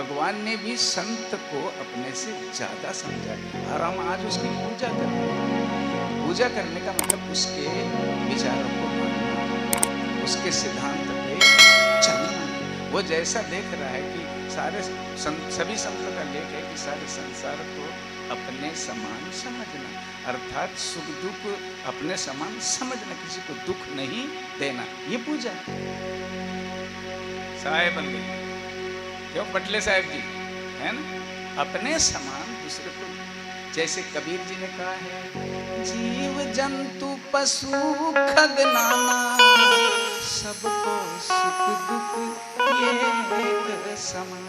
भगवान ने भी संत को अपने से ज्यादा समझा और हम आज उसकी पूजा करते हैं। पूजा करने का मतलब उसके विचारों को मानना, उसके सिद्धांत पे चलना। वो जैसा देख रहा है कि सभी संतों का लेख है कि सारे संसार को अपने समान समझना, अर्थात सुख दुख अपने समान समझना, किसी को दुख नहीं देना, ये पूजा साहेब बन गई। क्यों पटले साहब जी है ना, अपने समान दूसरे को। जैसे कबीर जी ने कहा है, जीव जंतु पशु खग नाना, सबको सुख दुख ये एक समान।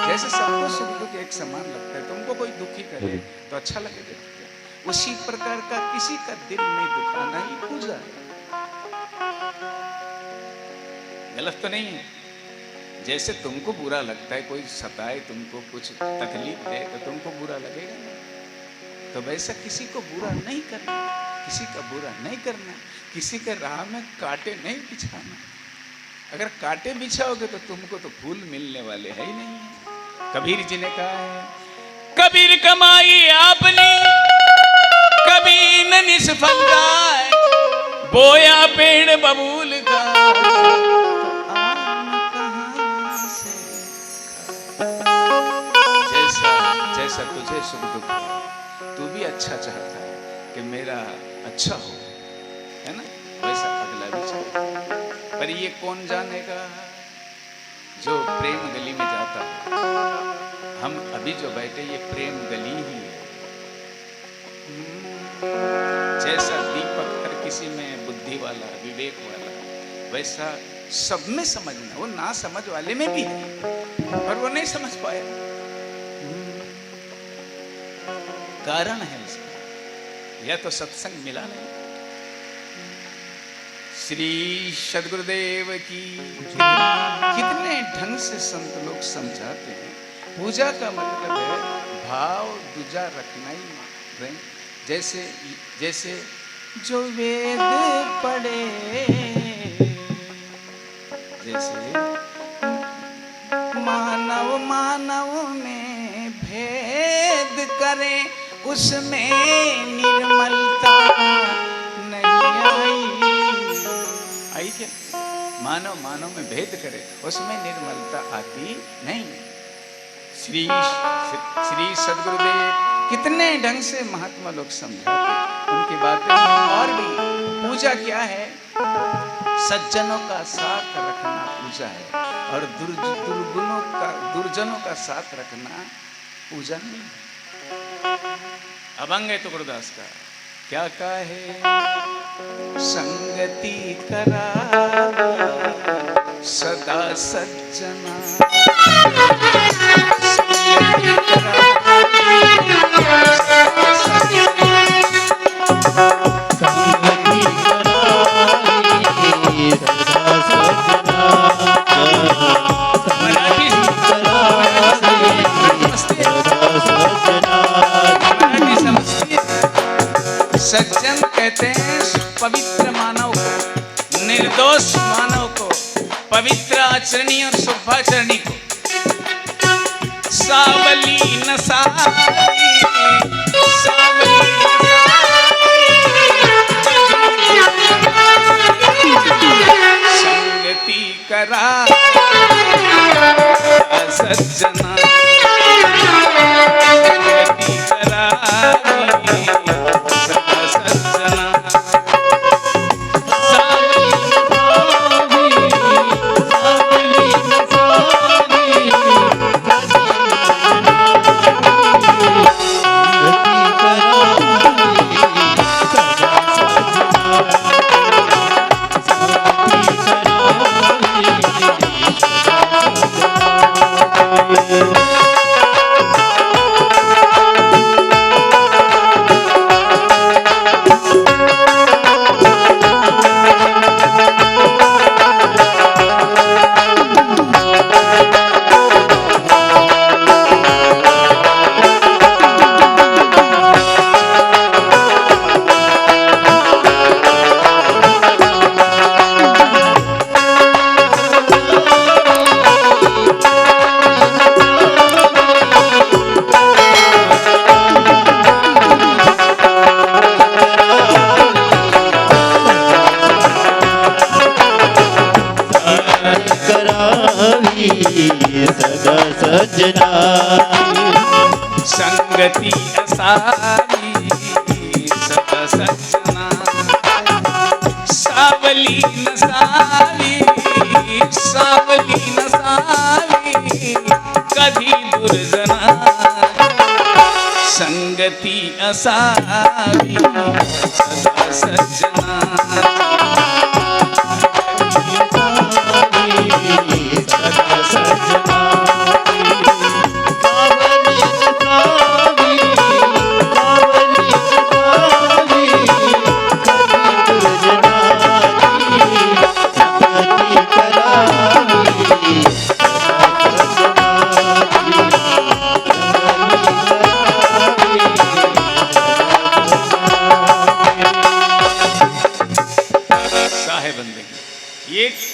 जैसे सबको सुख दुख एक समान लगता है, तुमको कोई दुखी करे तो अच्छा लगेगा, उसी प्रकार का किसी का दिल नहीं दुखाना ही पूजा है। गलत तो नहीं है। जैसे तुमको बुरा लगता है, कोई सताए तुमको, कुछ तकलीफ दे तो तुमको बुरा लगेगा ना, तो वैसा किसी को बुरा नहीं करना, किसी का बुरा नहीं करना, किसी के राह में कांटे नहीं बिछाना। अगर कांटे बिछाओगे तो तुमको तो फूल मिलने वाले है ही नहीं। कबीर जी ने कहा है, कबीर कमाई आपने कभी न निष्फल जाए, बोया पेड़ बबूल का जैसा तुझे सुख दुख तू भी अच्छा चाहता है कि मेरा अच्छा हो, है ना, वैसा अगला भी चाहे। पर ये कौन जानेगा, जो प्रेम गली में जाता है। हम अभी जो बैठे ये प्रेम गली ही है। जैसा दीपक हर किसी में बुद्धि वाला विवेक वाला, वैसा सब में समझना। वो ना समझ वाले में भी है, पर वो नहीं समझ पाए, कारण है इसका, या तो सत्संग मिला नहीं। श्री सद्गुरुदेव की कितने ढंग से संत लोग समझाते हैं। पूजा का मतलब है भाव दूजा रखना ही। जैसे जैसे जो वेद पढ़े, जैसे मानव मानव में भेद करे, उसमें निर्मलता नहीं आई क्या? मानव मानव में भेद करे, उसमें निर्मलता आती नहीं। श्री सद्गुरुदेव कितने ढंग से महात्मा लोग समझाते, उनकी बातें। और भी पूजा क्या है, सज्जनों का साथ रखना पूजा है, और दुर्जनों का साथ रखना पूजा नहीं है। अभंग है तुलसीदास का, क्या कहे, संगति करा सदा सज्जना, संगति करा सज्जन कहते हैं पवित्र मानव को, निर्दोष मानव को, पवित्र आचरणी और शुभाचरणी को। सावली न सावली, सावली संगति करा सज्जना, संगति करा संगति असावी सदा सजना, सावली न सावी, सावली न सावी कधी दुर्जना, संगति असावी सदा सजना।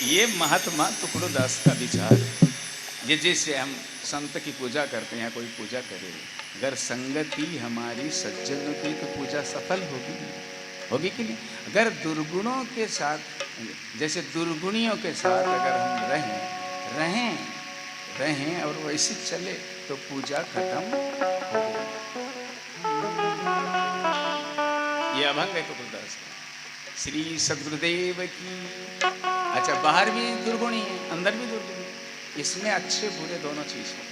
ये महात्मा टुकड़ोदास का विचार है। ये जैसे हम संत की पूजा करते हैं, कोई पूजा करे, अगर संगति हमारी सज्जनों की तो पूजा सफल होगी, होगी कि नहीं? अगर दुर्गुणों के साथ, जैसे दुर्गुणियों के साथ अगर हम रहें और वैसे चले तो पूजा खत्म हो गई। ये अभंग है टुकड़ोदास का। श्री सद्गुरुदेव की। अच्छा, बाहर भी दुर्गुणी है, अंदर भी दुर्गुणी है। इसमें अच्छे बुरे दोनों चीज है।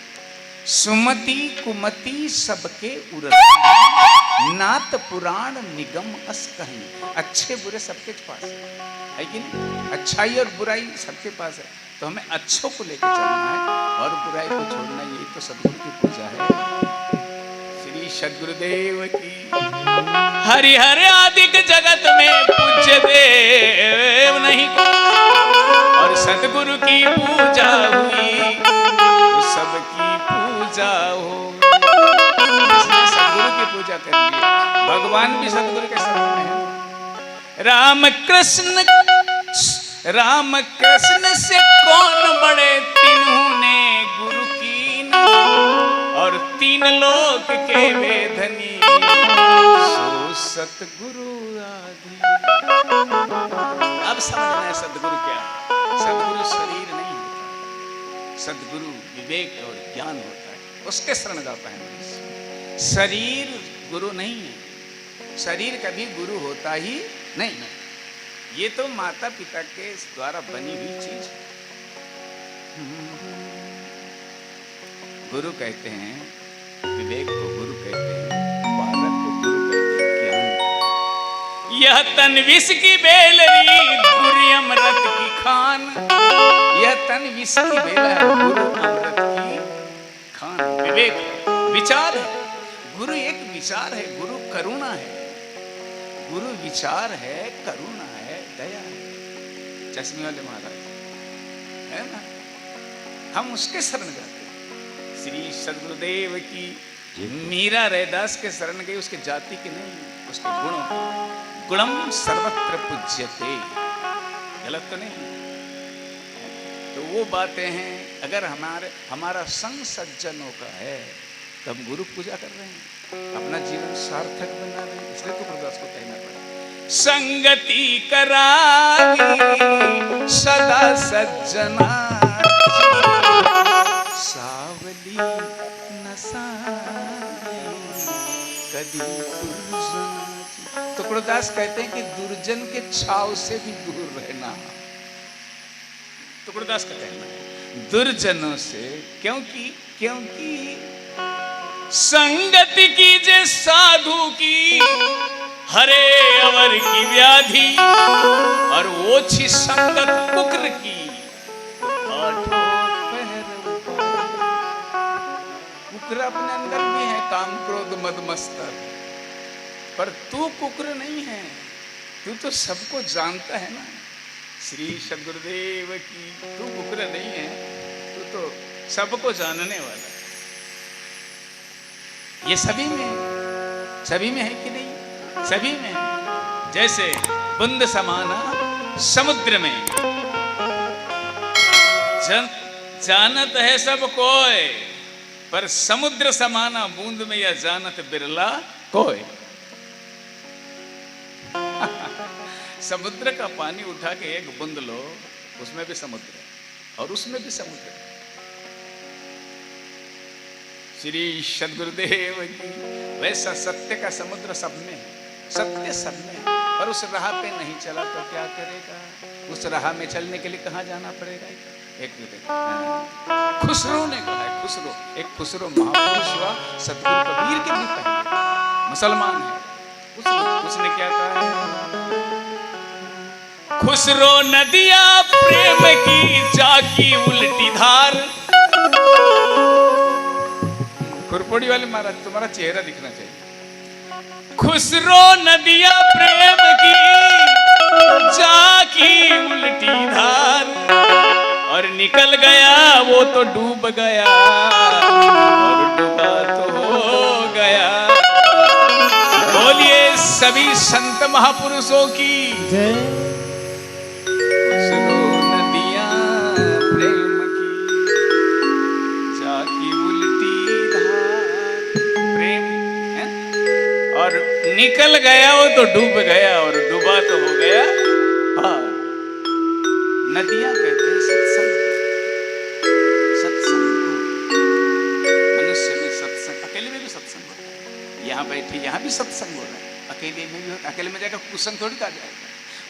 सुमति कुमति सबके उरत, नात पुराण निगम अस कहीं। अच्छे बुरे सबके पास है कि नहीं? अच्छाई और बुराई सबके पास है, तो हमें अच्छों को लेकर चलना है और बुराई को छोड़ना। यही तो सद्गुरु की पूजा है। श्री सद्गुरुदेव की। हरिहर आदिक जगत में पूज्य देव नहीं को, और सद्गुरु की पूजा हुई तो सबकी पूजा हो। इसलिए सद्गुरु की पूजा करिए, भगवान भी सद्गुरु के शरण में है। राम कृष्ण से कौन बड़े, तीनों ने गुरु की, और तीन लोक के वेधनी सो सतगुरु आदि। अब समझना है सदगुरु क्या है। सदगुरु शरीर नहीं होता, सदगुरु विवेक और ज्ञान होता है, उसके शरण जाता है मनुष्य। शरीर गुरु नहीं है, शरीर कभी गुरु होता ही नहीं। ये तो माता पिता के द्वारा बनी हुई चीज है। गुरु कहते हैं विवेक को, गुरु कहते हैं पारक को, गुरु कहते हैं ज्ञान। यह तन विष की बेलरी, गुरु अमृत की खान। यह तन विष की बेला है, गुरु अमृत की खान। विवेक विचार है, गुरु एक विचार है, गुरु करुणा है। गुरु विचार है, करुणा है, दया है। चश्मे वाले महाराज है ना, हम उसके शरण जाते हैं। श्री सद्गुरुदेव की। मीरा रैदास के शरण गई, उसके जाति की नहीं, उसके गुणों की। गुणम सर्वत्र पूज्यते, गलत तो नहीं। तो वो बातें हैं, अगर हमारा संग सज्जनों का है तो हम गुरु पूजा कर रहे हैं, अपना जीवन सार्थक बना रहे हैं। इसलिए टुकड़ोदास को कहना पड़ा, संगति करागी सदा सज्जना, सावली नसाई कदी दुर्जन। टुकड़ोदास कहते हैं कि दुर्जन के छाव से भी दूर रहना। टुकड़ोदास का कहना है दुर्जनों से, क्योंकि संगति कीजे साधु की, हरे अवर की व्याधि, और ओछी संगत कुक्र की, कुक्र अपने अंदर भी है, काम क्रोध मद मत्सर, पर तू कुक्र नहीं है, तू तो सबको जानता है ना। श्री सद्गुरुदेव की। तू कुक्र नहीं है, तू तो सबको जानने वाला है। ये सभी में है कि नहीं? सभी में। जैसे बूंद समाना समुद्र में, जानत है सब कोई, पर समुद्र समाना बूंद में यह जानत बिरला कोई। समुद्र का पानी उठा के एक बूंद लो, उसमें भी समुद्र है और उसमें भी समुद्र है। श्री सद्गुरुदेव की। वैसा सत्य का समुद्र सब में है, सत्य सब में है, पर उस राह पे नहीं चला तो क्या करेगा? उस राह में चलने के लिए कहाँ जाना पड़ेगा? एक खुसरो ने कहा है, खुसरो, एक खुसरो महापुरुष हुआ, सतगुरु कबीर के भी पहले मुसलमान है। उसने क्या कहा है? खुसरो नदिया प्रेम की जाकी उल्टी धार। खुरपोड़ी वाले महाराज, तुम्हारा चेहरा दिखना चाहिए। खुसरो नदिया प्रेम की जाकी उल्टी धार, और निकल गया वो तो डूब गया, और डूबा तो हो गया। बोलिए सभी संत महापुरुषों की जय। खुसरो नदियां प्रेम की जाकी उल्टी धार, प्रेम है? और निकल गया वो तो डूब गया, और डूबा तो हो गया पार। नदियां कहते हैं सत्संग, सत्संग को। मनुष्य में सत्संग, अकेले में भी सत्संग होता है। यहाँ बैठे यहाँ भी सत्संग हो रहा है, अकेले में भी होता। अकेले में जाकर कुसंग थोड़ी आ जाएगा।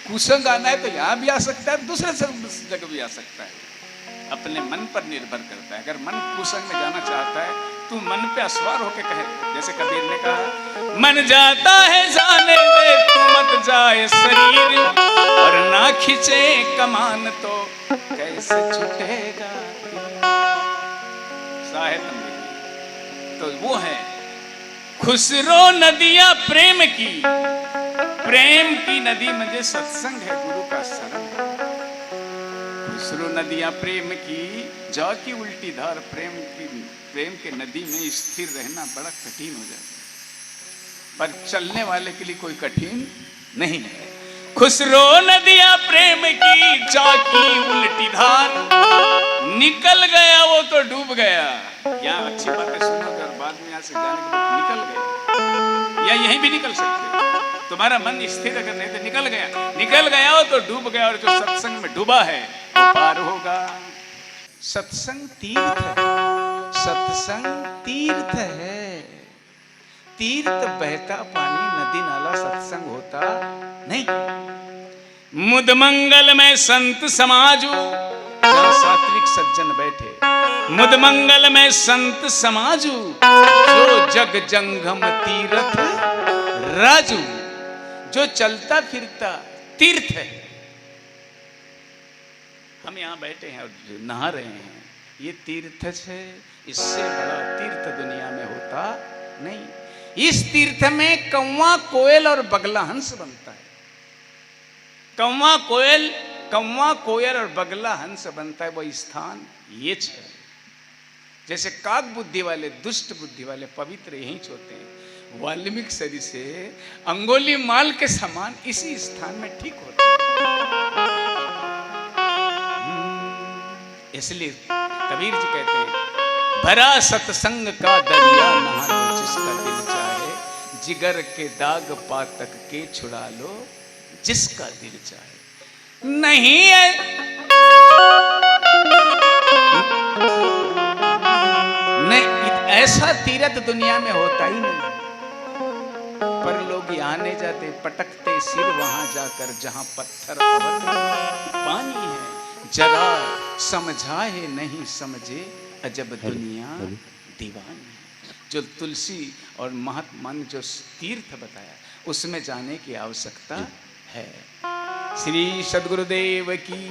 कुसंग आना है तो यहाँ भी आ सकता है, दूसरे जगह भी आ सकता है। अपने मन पर निर्भर करता है। अगर मन कुसंग में जाना चाहता है तू मन पे अस्वार होके कहे, जैसे कबीर ने कहा, मन जाता है जाने दे तू मत जाए शरीर, और ना खींचे कमान तो कैसे छूटेगा। साहित्य तो वो है खुसरो नदियां प्रेम की। प्रेम की नदी मुझे सत्संग है, गुरु का शरण है। खुसरो नदियां प्रेम की जाकी उल्टी धार। प्रेम के नदी में स्थिर रहना बड़ा कठिन हो जाता है, पर चलने वाले के लिए कोई कठिन नहीं है। खुसरो नदियां प्रेम की जाकी उल्टी धार, निकल गया वो तो डूब गया। यहाँ अच्छी बातें सुनोगे और बाद में यहाँ से जाने के बाद निकल गए, या यहीं भी निकल सकते हो। तुम्हारा मन स्थिर अगर नहीं तो निकल गया हो तो डूब गया, और जो सत्संग में डूबा है वो पार होगा। सत्संग तीर्थ है, सत्संग तीर्थ है। तीर्थ बहता पानी, नदी नाला सत्संग होता नहीं। मुद मंगल में संत समाजू, जहाँ सात्विक सज्जन बैठे, मुद मंगल में संत समाजू, जो जग जंगम तीर्थ राजू। जो चलता फिरता तीर्थ है। हम यहाँ बैठे हैं और नहा रहे हैं, ये तीर्थ है। इससे बड़ा तीर्थ दुनिया में होता नहीं। इस तीर्थ में कौवा कोयल और बगला हंस बनता है। कौवा कोयल और बगला हंस बनता है, वो स्थान ये है। जैसे काक बुद्धि वाले, दुष्ट बुद्धि वाले पवित्र यहीं होते हैं। वाल्मीकि शरीर से अंगुली माल के समान इसी स्थान में ठीक होते हैं। इसलिए कबीर जी कहते हैं, भरा सत्संग का दरिया नहा लो जिसका दिल चाहे, जिगर के दाग पातक के छुड़ा लो जिसका दिल चाहे। नहीं है नहीं, ऐसा तीर्थ दुनिया में होता ही नहीं। पर लोग यहाँ नहीं जाते, पटकते सिर वहां जाकर जहां पत्थर पानी है। जरा समझाए नहीं समझे, अजब दुनिया दीवानी है। जो तुलसी और महात्मा ने जो तीर्थ बताया, उसमें जाने की आवश्यकता है। श्री सद्गुरुदेव की।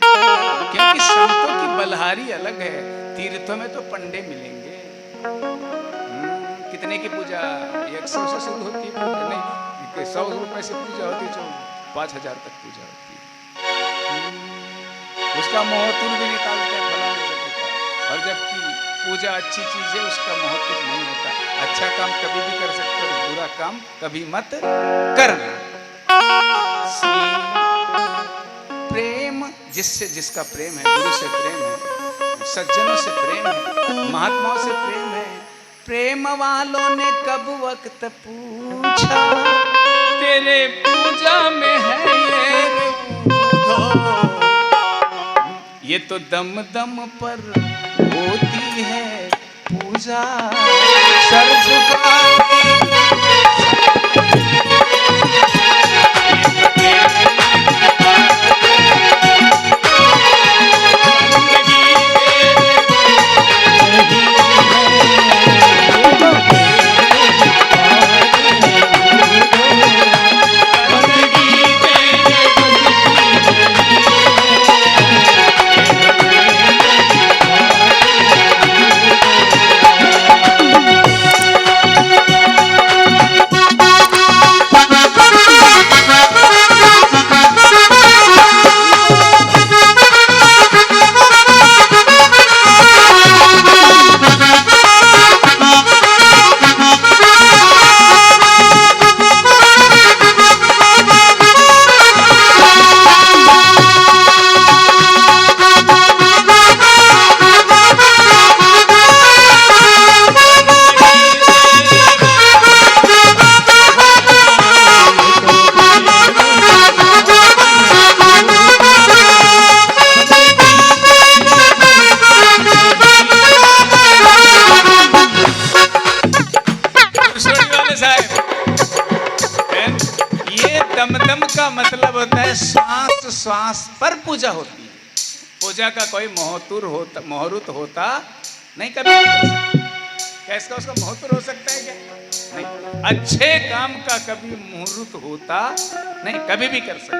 क्योंकि संतों की बलहारी अलग है, तीर्थों में तो पंडे मिलेंगे। कितने की पूजा? 100 से शुरू होती है पूजा, नहीं 100 रुपए से पूजा होती है, 5000 तक पूजा होती है। उसका महत्व भी निकालते हैं भला नहीं सकता। और जबकि पूजा अच्छी चीज है, उसका महत्व नहीं होता। अच्छा काम कभी भी कर सकते हो, बुरा काम कभी मत करना। प्रेम जिससे जिसका प्रेम है, गुरु से प्रेम है, सज्जनों से प्रेम है, महात्माओं से प्रेम है। प्रेम वालों ने कब वक्त पूछा, तेरे पूजा में है ये तो दम दम पर होती है पूजा। पूजा सर झुकाएगी। दमदम का मतलब होता है श्वास श्वास पर पूजा होती है। पूजा का कोई मुहूर्त होता नहीं कभी। कैसा उसका मुहूर्त हो सकता है क्या? नहीं। अच्छे काम का कभी मुहूर्त होता नहीं, कभी भी कर सकते।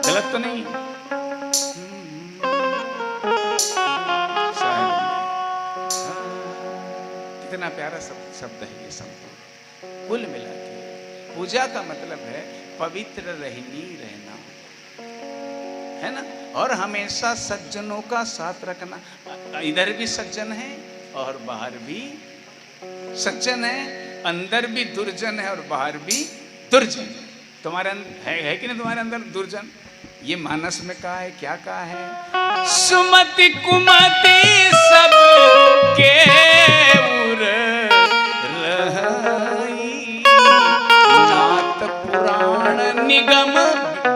गलत तो नहीं है। कितना प्यारा शब्द है ये संपूर्ण। कुल मिला के पूजा का मतलब है पवित्र रहना, है ना, और हमेशा सज्जनों का साथ रखना। इधर भी सज्जन है और बाहर भी सज्जन है, अंदर भी दुर्जन है और बाहर भी दुर्जन। तुम्हारे है कि नहीं तुम्हारे अंदर दुर्जन? ये मानस में कहा है, क्या कहा है? सुमति कुमति सब के उर निगम,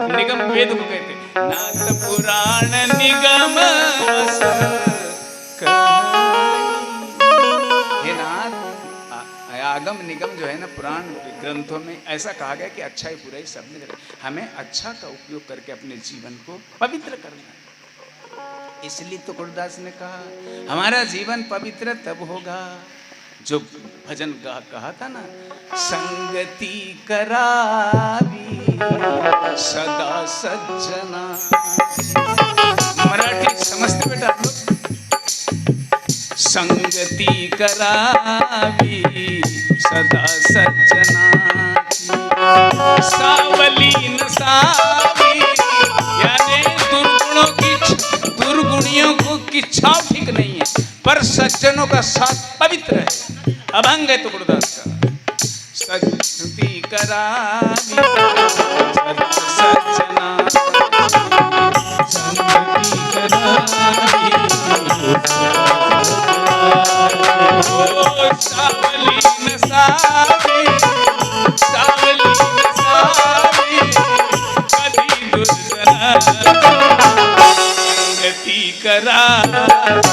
निगम वेद को कहते, नाथ पुराण निगम ये नाथ आगम निगम जो है ना, पुराण ग्रंथों में ऐसा कहा गया कि अच्छा ही बुरा ही सब में हमें अच्छा का उपयोग करके अपने जीवन को पवित्र करना है। इसलिए तो गुरुदास ने कहा हमारा जीवन पवित्र तब होगा जो भजन कहा था ना, संगति करावी सदा सज्जना। मराठी समझते बेटा आप लोग? संगति करावी सदा सज्जना, सावली न सावी, यानी दुर्गुणियों की छाव ठीक नहीं है, पर सज्जनों का साथ पवित्र है। अभंग है तो गुरुदास का, संगति करावी सदा सज्जना, संगति करावी सावली न सावी, सावली न सावी, कदी दुर्जना, संगति करावी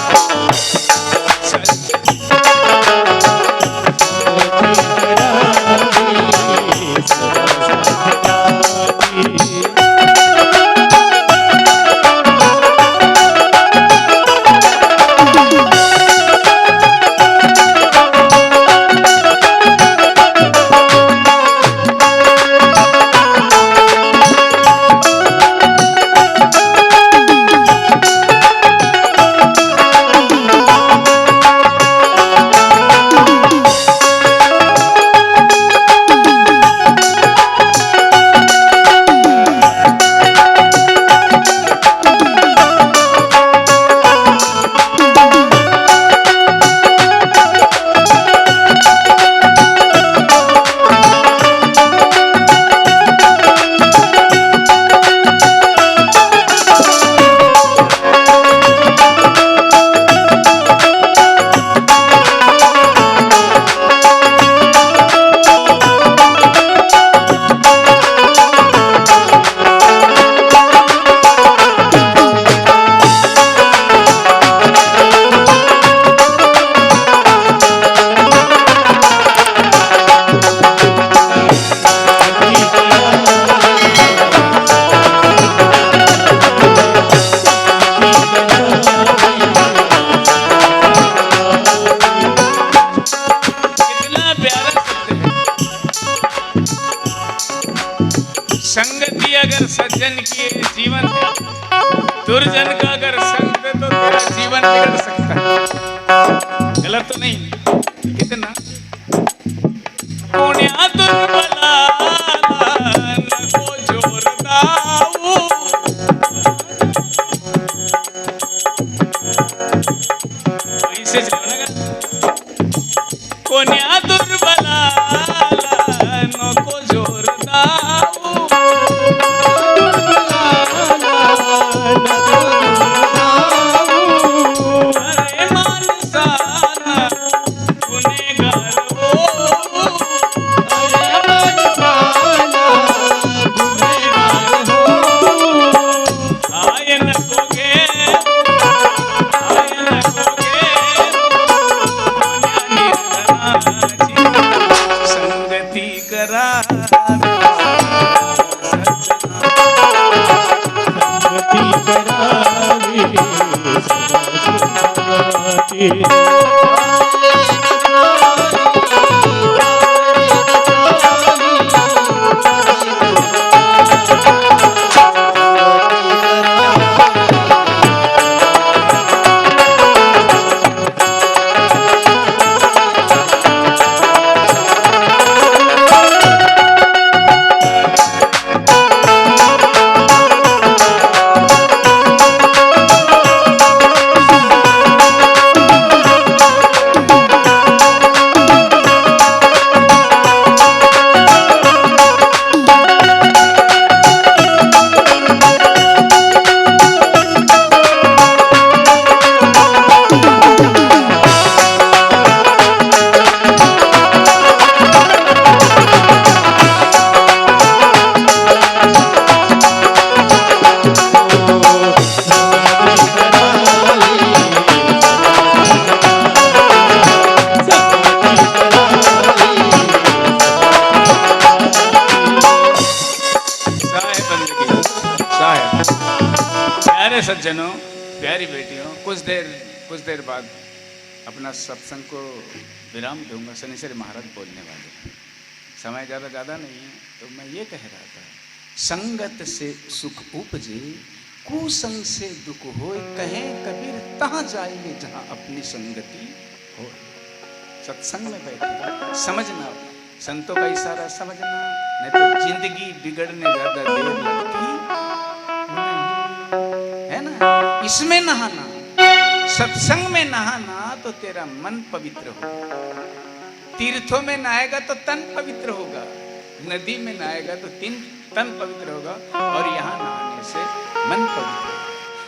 कि जीवन दुर्जन का अगर संग दे तो तेरा जीवन बिगड़ सकता है। गलत तो नहीं? कितना पुण्या दुर्बला नको जोर दाऊ, वहीं से चलो ना। पुण्या दुर्बला नको जोर दाऊ, अरे मानसा गुनेगार हो, आय नकोगे संगति करा प्यारे सज्जनों, प्यारी बेटियों, कुछ देर बाद अपना सत्संग को विराम दूंगा। शनिश्चरी महाराज बोलने वाले हैं, समय ज़्यादा नहीं है। तो मैं ये कह रहा था, संगत से सुख उपजे, कुसंग से दुख होए, कहे कबीर तहाँ जाएंगे जहाँ अपनी संगति हो। सत्संग में बैठे समझना, संतों का इशारा समझना, नहीं तो जिंदगी बिगड़ने ज़्यादा देर लगती है ना। इसमें नहाना, सत्संग में नहाना तो तेरा मन पवित्र होगा। तीर्थों में नहाएगा तो तन पवित्र होगा, नदी में नहाएगा तो तन पवित्र होगा, और यहाँ नहाने से मन पवित्र।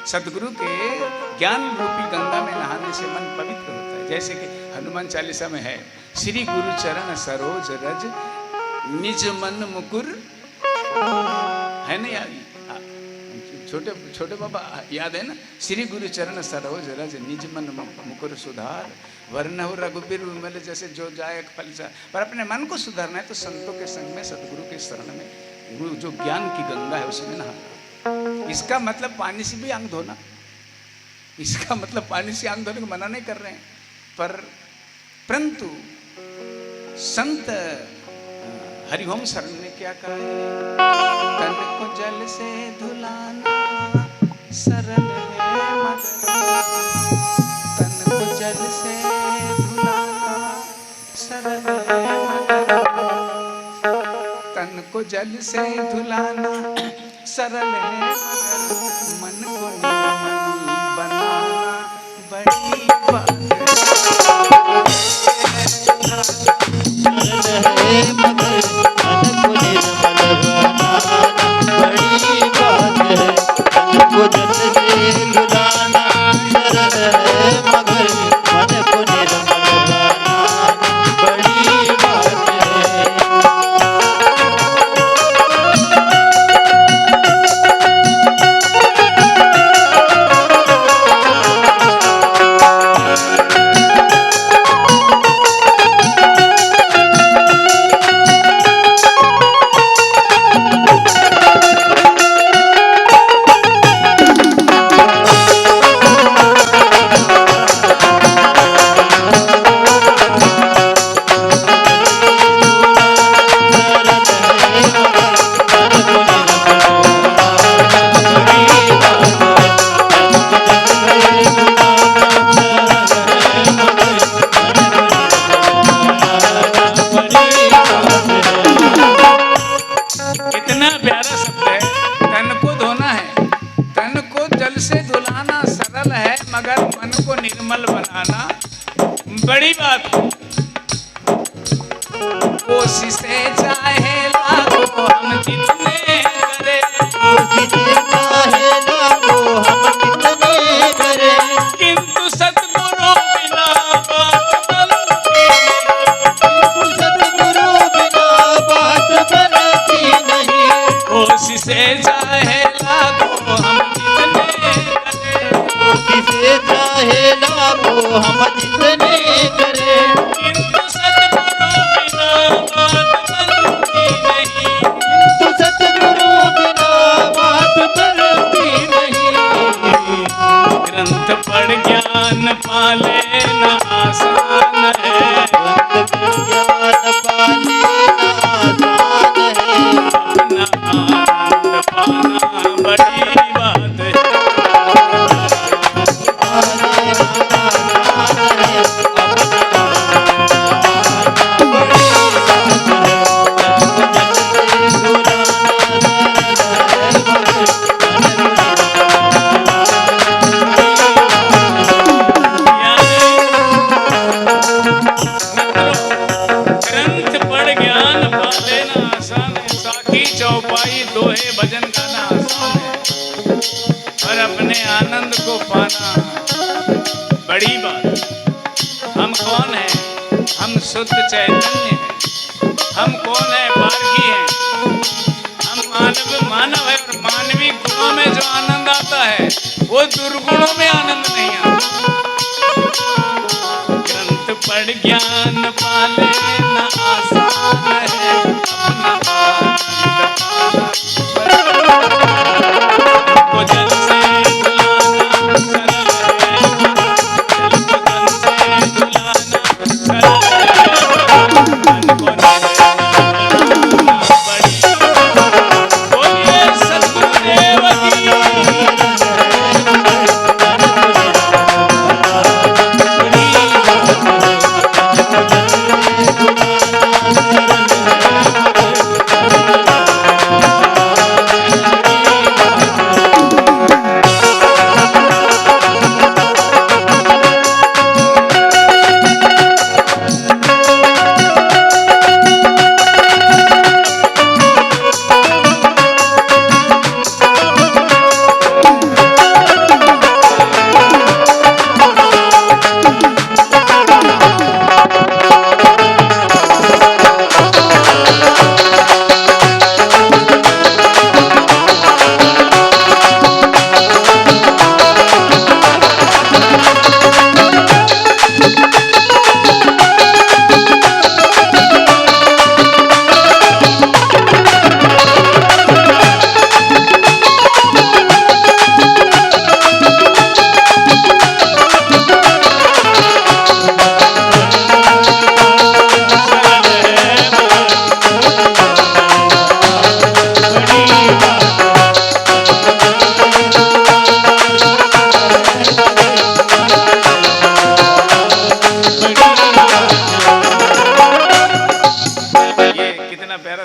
सदगुरु के ज्ञान रूपी गंगा में नहाने से मन पवित्र होता है। जैसे कि हनुमान चालीसा में है, श्री गुरु चरण सरोज रज निज मन मुकुर, है ना याद? छोटे बाबा याद है ना, श्री गुरु चरण सरोज रज निज मन मुकुर सुधार, वरनहु रघुबीर विमल जैसे जो जाए फल सा। पर अपने मन को सुधारना है तो संतों के संग में, सदगुरु के शरण में, गुरु जो ज्ञान की गंगा है उसमें नहाना। इसका मतलब पानी से भी अंग धोना, इसका मतलब पानी से अंग धोने को मना नहीं कर रहे हैं, परंतु संत हरिओम शरण ने क्या कहा है, तन को जल से धुलाना सरल है मगर, तन को जल से धुलाना सरल है मगर, तन को जल से धुलाना सरल है मगर, मन को निर्मल बनाना बड़ी बात है मगर, मन को निर्मल बनाना बड़ी बात है, मन को जल से धुलाना सरल है मगर, मन को निर्मल बनाना बड़ी बात है। को निर्मल बनाना बड़ी बात है। कोशिशें चाहे लाखों हम जितने करें, कोशिशें चाहे लाखों हम जितने करें, किंतु सतगुरु बिना बात बनती किंतु सतगुरु बिना बात बनती नहीं। कोशिशें चाहे लाखों हम जितने करें, कोशिशें चाहे लाखों हम जितने करें, किंतु सतगुरु बिना बात बनती नहीं। किंतु सतगुरु बिना बात बनती नहीं। ग्रंथ पढ़ ज्ञान पा लेना आसान है, ग्रंथ ज्ञान पा लेना आसान है, अपना आनंद पाना बड़ी बात है। ग्रंथ पढ़ ज्ञान पा लेना आसान है, साखी चौपाई दोहे भजन गाना आसान है, पर अपने आनंद को पाना बड़ी बात है। हम कौन हैं? हम शुद्ध चैतन्य हैं। हम कौन है? बारगी हैं। हम मानव है, और मानवीय गुणों में जो आनंद आता है वो दुर्गुणों में आनंद नहीं आता। ग्रंथ पढ़ ज्ञान पा लेना आसान है, अपना आनंद पाना को जल से धुलाना सरल है, जल को तन से धुलाना सरल है, मन को निर्मल बड़ी। बोलिए सद्गुरुदेव की।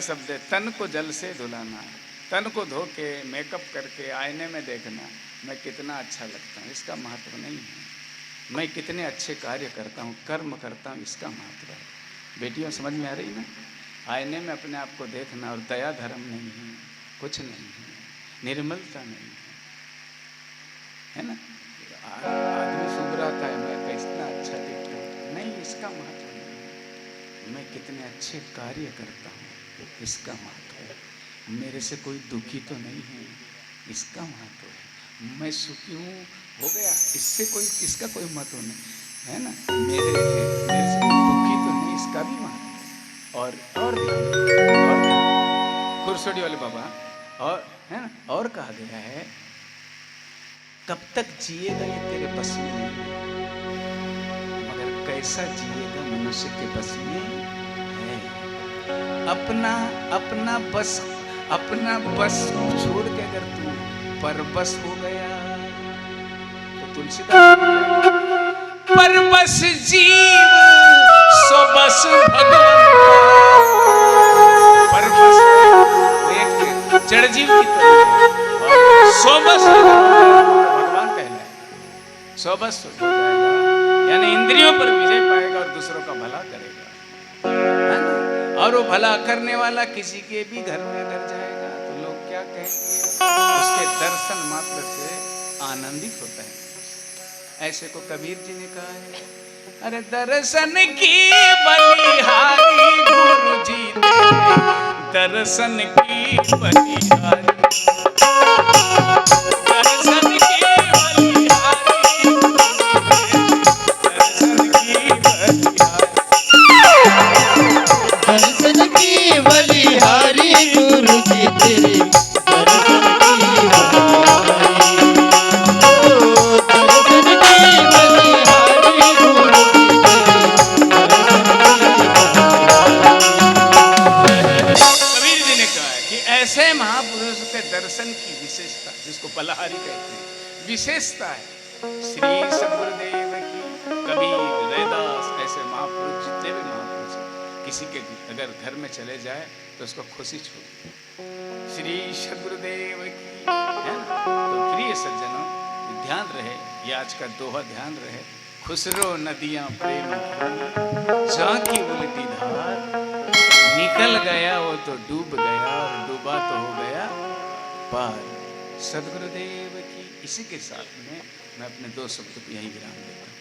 शब्द है, तन को जल से धुलाना। तन को धो के मेकअप करके आईने में देखना मैं कितना अच्छा लगता हूँ, इसका महत्व नहीं है। मैं कितने अच्छे कार्य करता हूँ, कर्म करता हूँ, इसका महत्व है। बेटियों समझ में आ रही ना? आईने में अपने आप को देखना, और दया धर्म नहीं है, कुछ नहीं है, निर्मलता नहीं है ना? आदमी सुधराता है, मैं कितना अच्छा दिखता हूँ, नहीं, इसका महत्व नहीं है। मैं कितने अच्छे कार्य करता हूँ, इसका महत्व है। मेरे से कोई दुखी तो नहीं है, इसका महत्व है। मैं सुखी हूँ, हो गया, इससे कोई, इसका कोई महत्व नहीं है ना? मेरे से कोई दुखी तो नहीं, इसका भी महत्व है। और कुरसोड़ी वाले बाबा, और है ना, और कहा गया है, कब तक जिएगा ये तेरे बस में नहीं है, मगर कैसा जिएगा मनुष्य के बस में है। अपना बस छोड़ के अगर तू परबस हो गया तो तुलसीदास परबस जीव सो बस भगवान। परबस एक जड़ जीव की तरह, सो बस भगवान कहलाए। स्वस्थ हो जाएगा, यानी इंद्रियों पर विजय पाएगा और दूसरों का भला करेगा, है ना? और वो भला करने वाला किसी के भी घर में अगर जाएगा तो लोग क्या कहेंगे? उसके दर्शन मात्र से आनंदित होता है। ऐसे को कबीर जी ने कहा है, अरे दर्शन की बलिहारी गुरु जी दे, दर्शन की बलिहारी, दर्शन की बलिहारी, दर्शन की बलिहारी, दर्शन की बलिहारी गुरु जी तेरे, दर्शन की बलिहारी, ओ दर्शन की बलिहारी गुरु जी तेरे, कबीर जी ने कहा है कि ऐसे महापुरुष के दर्शन की विशेषता, जिसको बलिहारी कहते हैं, विशेषता है। श्री सद्गुरुदेव की, कबीर, रैदास, ऐसे महापुरुष, जितने भी महापुरुष हैं, किसी के अगर घर में चले जाए तो उसको खुशी छूटे। श्री सद्गुरुदेव की, है ना? तो प्रिय सज्जनों, ध्यान रहे, ये आज का दोहा ध्यान रहे, खुसरो नदियां प्रेम जहाँ की उल्टी धार, निकल गया वो तो डूब गया और डूबा तो हो गया पार। सद्गुरुदेव की, इसी के साथ में मैं अपने 2 शब्द को यहीं विराम देता हूँ।